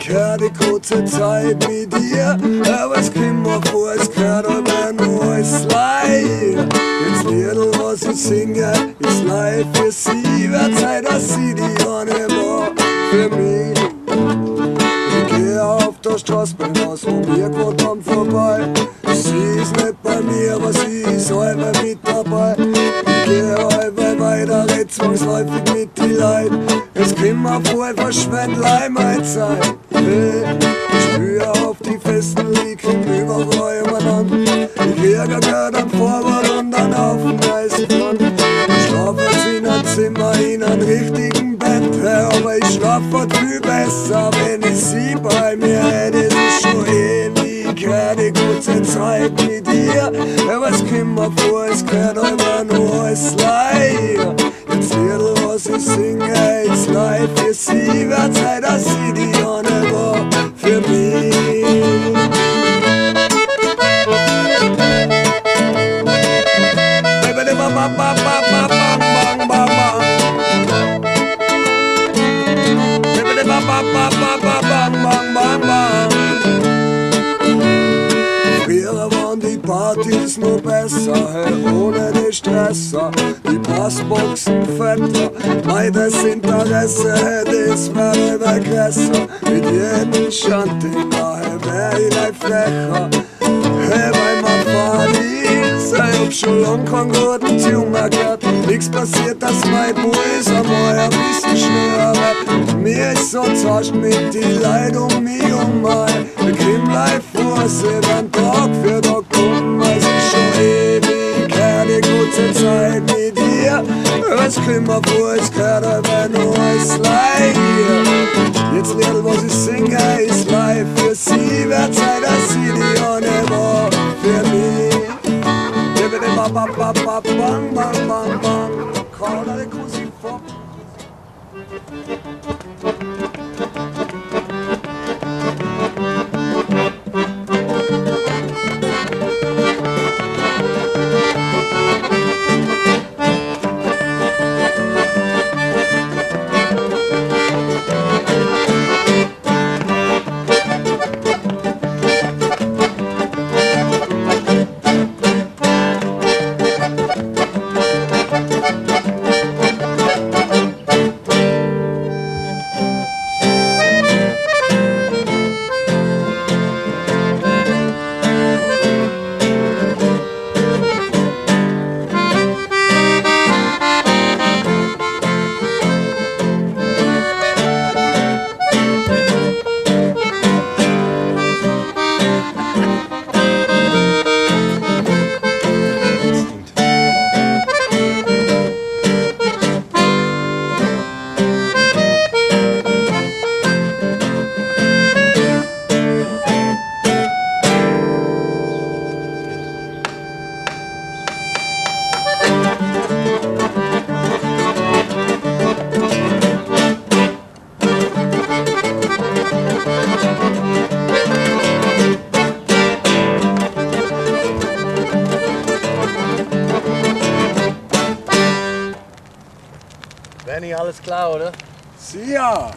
gehört die kurze Zeit mit dir, aber es kommt mir vor, es gehört aber nur als Leih. Jetzt Liedl, was ich singe, ist live für sie, wird Zeit, dass sie die eine war für mich. Ich geh auf der Straße, bin aus vom Bierquart am vorbei. Sie ist nicht bei mir, aber sie ist halber mit dabei. Ich geh halber weiter, red zwangsläufig mit die Leid. Es kommt mir vor, ich verschwend meine Zeit. Hey, ich spüre auf die festen Liegen überall umeinander. Ich ärger gehört am Vorwort und dann auf dem weißen Front. Ich schlaf jetzt in ein Zimmer, in einem richtigen Bett, aber ich schlaf halt viel besser, wenn ich sie bei mir hätte. Es ist schon ewig, die kurze Zeit mit dir, aber es kommt mir vor, es gehört immer nur als Leih. Jetzt Liedl, was ich singe, ist live für sie, wird Zeit, dass sie die eine war für mich. Früher waren die Partys nur besser, hey, ohne die Stresser, die Bassboxen fetter, beides Interesse, hey, das wäre Regresser. Mit jedem Schantinger, hey, wär ich gleich frecher, hey, weil man Partys, hey, hab schon lang keinen guten Tune mehr gehört. Nix passiert, dass mein Puls einmal ein bisschen schneller wird. Mir ist so zart mit die Leid um mich und mein. Ich komm live vor, sie werden Tag für Tag kommen. Es ist schon ewig, die kurze Zeit mit dir. Es kommt mir vor, es gehört aber nur als Leih. Jetzt Liedl, was ich singe, ist live für sie. Wird Zeit, dass sie die eine war für mich. Bang, bang, bang, bang. Call it crucifix. Benny, alles klar, oder? Sicher!